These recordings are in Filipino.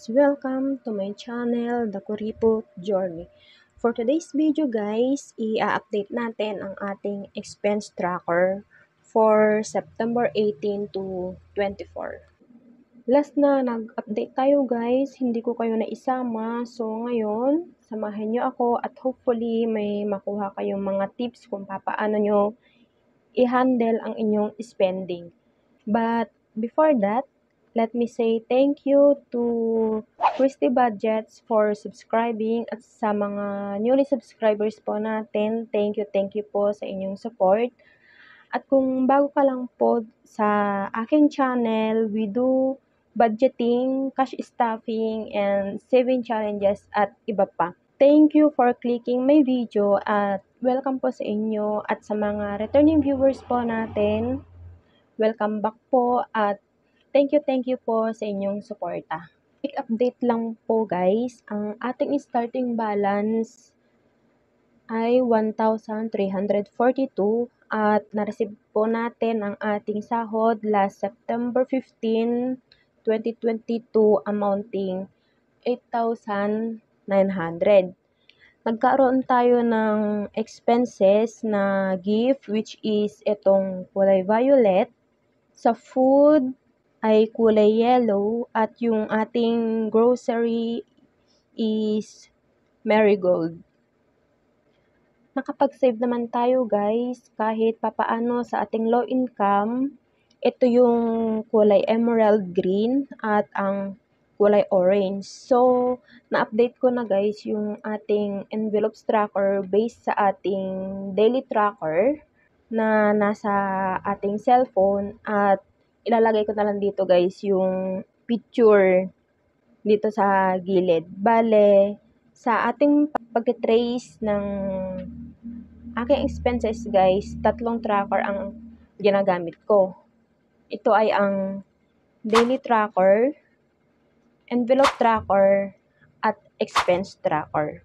Welcome to my channel, The Kuripot Journey. For today's video guys, i-update natin ang ating expense tracker for September 18 to 24. Last na nag-update tayo guys, hindi ko kayo naisama. So ngayon, samahan nyo ako at hopefully may makuha kayong mga tips kung paano nyo i-handle ang inyong spending. But before that, let me say thank you to Christy Budgets for subscribing at sa mga newly subscribers po natin, thank you po sa inyong support. At kung bago ka lang po sa aking channel, we do budgeting, cash stuffing, and saving challenges at iba pa. Thank you for clicking my video at welcome po sa inyo at sa mga returning viewers po natin. Welcome back po at thank you po sa inyong suporta. Quick update lang po guys, ang ating starting balance ay 1,342 at na-receive po natin ang ating sahod last September 15, 2022 amounting 8,900. Nagkaroon tayo ng expenses na gift which is itong kulay violet. Sa food ay kulay yellow at yung ating grocery is marigold. Nakapag-save naman tayo guys kahit papaano sa ating low income. Ito yung kulay emerald green at ang kulay orange. So, na-update ko na guys yung ating envelopes tracker based sa ating daily tracker na nasa ating cellphone at ilalagay ko na lang dito guys yung picture dito sa gilid. Bale, sa ating pag-trace ng aking expenses guys, tatlong tracker ang ginagamit ko. Ito ay ang daily tracker, envelope tracker, at expense tracker.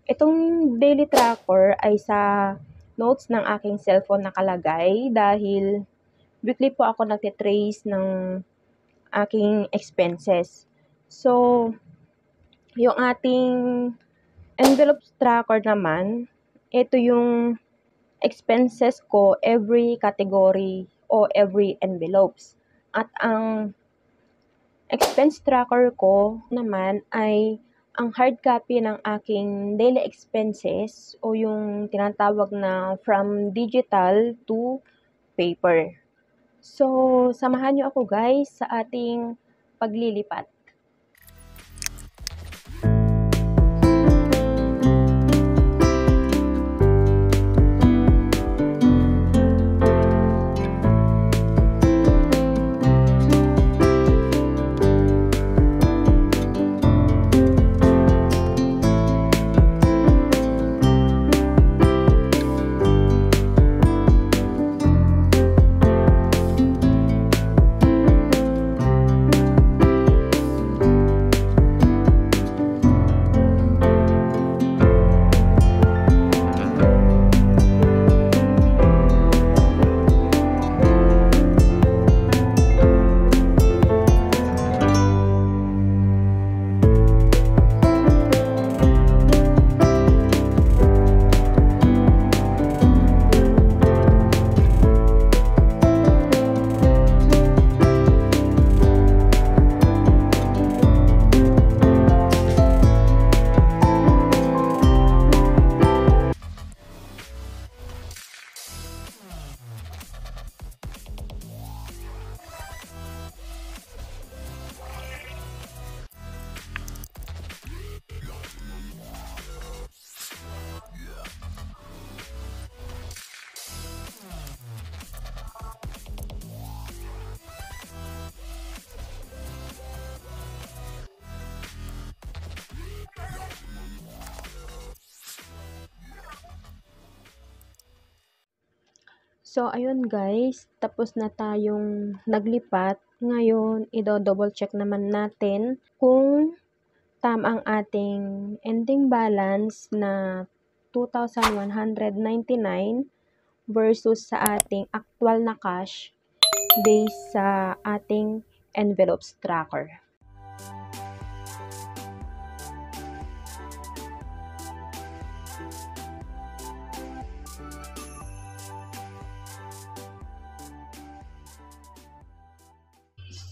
Itong daily tracker ay sa notes ng aking cellphone nakalagay dahil weekly po ako nagtitrace ng aking expenses. So, yung ating envelope tracker naman, ito yung expenses ko every category o every envelopes. At ang expense tracker ko naman ay ang hard copy ng aking daily expenses o yung tinatawag na from digital to paper. So, samahan nyo ako guys sa ating paglilipat. So, ayun guys, tapos na tayong naglipat. Ngayon, i-double check naman natin kung tama ang ating ending balance na 2,199 versus sa ating actual na cash based sa ating envelopes tracker.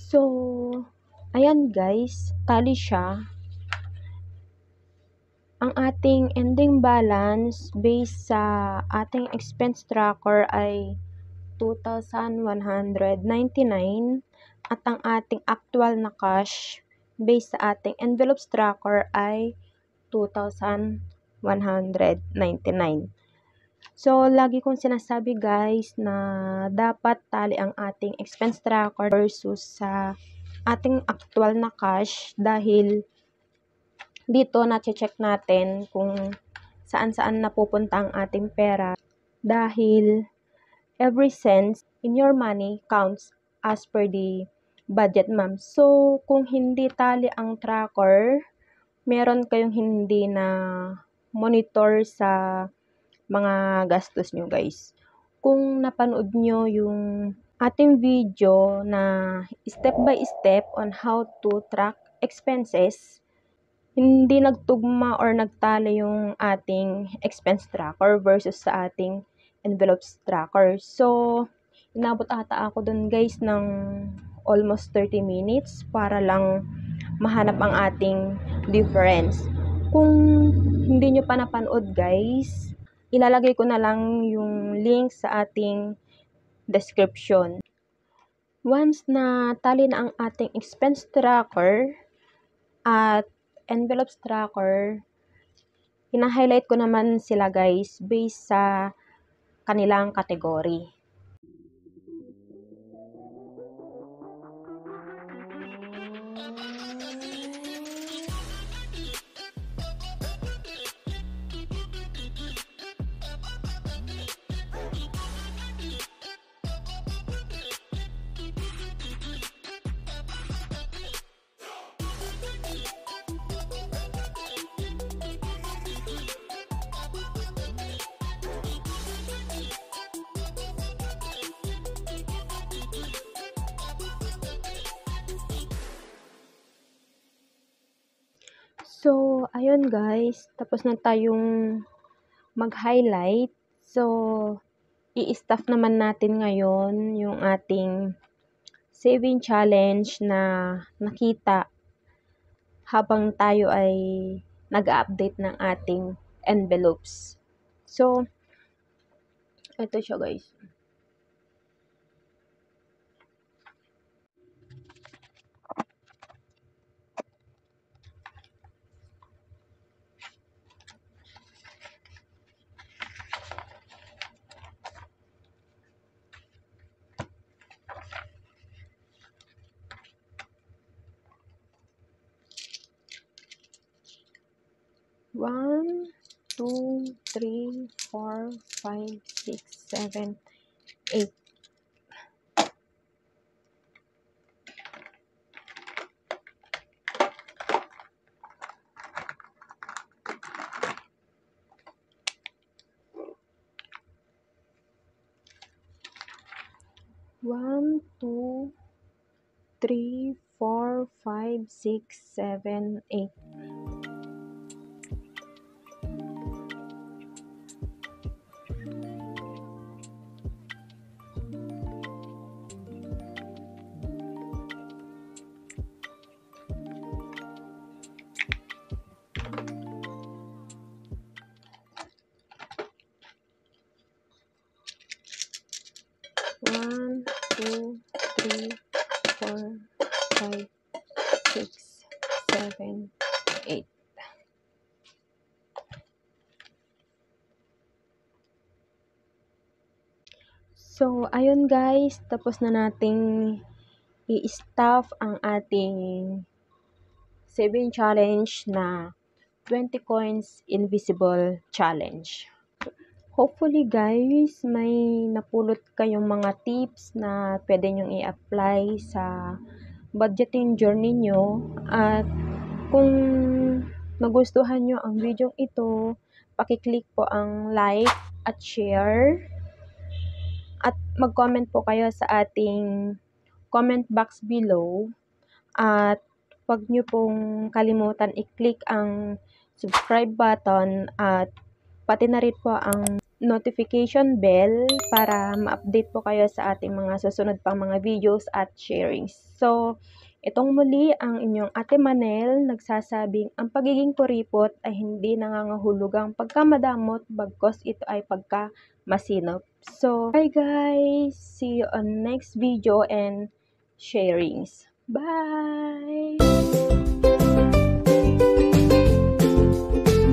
So, ayan guys, tali siya. Ang ating ending balance based sa ating expense tracker ay 2,199 at ang ating actual na cash based sa ating envelopes tracker ay 2,199. So, lagi kong sinasabi guys na dapat tali ang ating expense tracker versus sa ating actual na cash dahil dito na-check natin kung saan-saan napupunta ang ating pera dahil every cent in your money counts as per the budget, ma'am. So, kung hindi tali ang tracker, meron kayong hindi na monitor sa mga gastos nyo, guys. Kung napanood nyo yung ating video na step by step on how to track expenses, hindi nagtugma or nagtali yung ating expense tracker versus sa ating envelopes tracker. So, inabot ata ako dun guys ng almost 30 minutes para lang mahanap ang ating difference. Kung hindi nyo pa napanood guys, ilalagay ko na lang yung link sa ating description. Once na tali na ang ating expense tracker at envelopes tracker, hina-highlight ko naman sila guys based sa kanilang category. So, ayun guys, tapos na tayong mag-highlight. So, i-stuff naman natin ngayon yung ating saving challenge na nakita habang tayo ay nag-update ng ating envelopes. So, ito siya guys. One, 2, 3, 4, 5, 6, 7, 8. One, 2, 3, 4, 5, 6, 7, 8. One, 2, 3, 4, 5, 6, 7, 8. So, ayun guys, tapos na nating i-stuff ang ating saving challenge na 20 coins invisible challenge. Hopefully guys, may napulot kayong mga tips na pwede nyong i-apply sa budgeting journey nyo. At kung nagustuhan nyo ang video ito, pakiclick po ang like at share. At mag-comment po kayo sa ating comment box below. At huwag nyo pong kalimutan i-click ang subscribe button at pati na rin po ang notification bell para ma-update po kayo sa ating mga susunod pang mga videos at sharings. So, itong muli ang inyong Ate Manel nagsasabing ang pagiging kuripot ay hindi nangangahulugang pagkamadamot bagkus ito ay pagkamasinop. So, bye guys! See you on next video and sharings. Bye!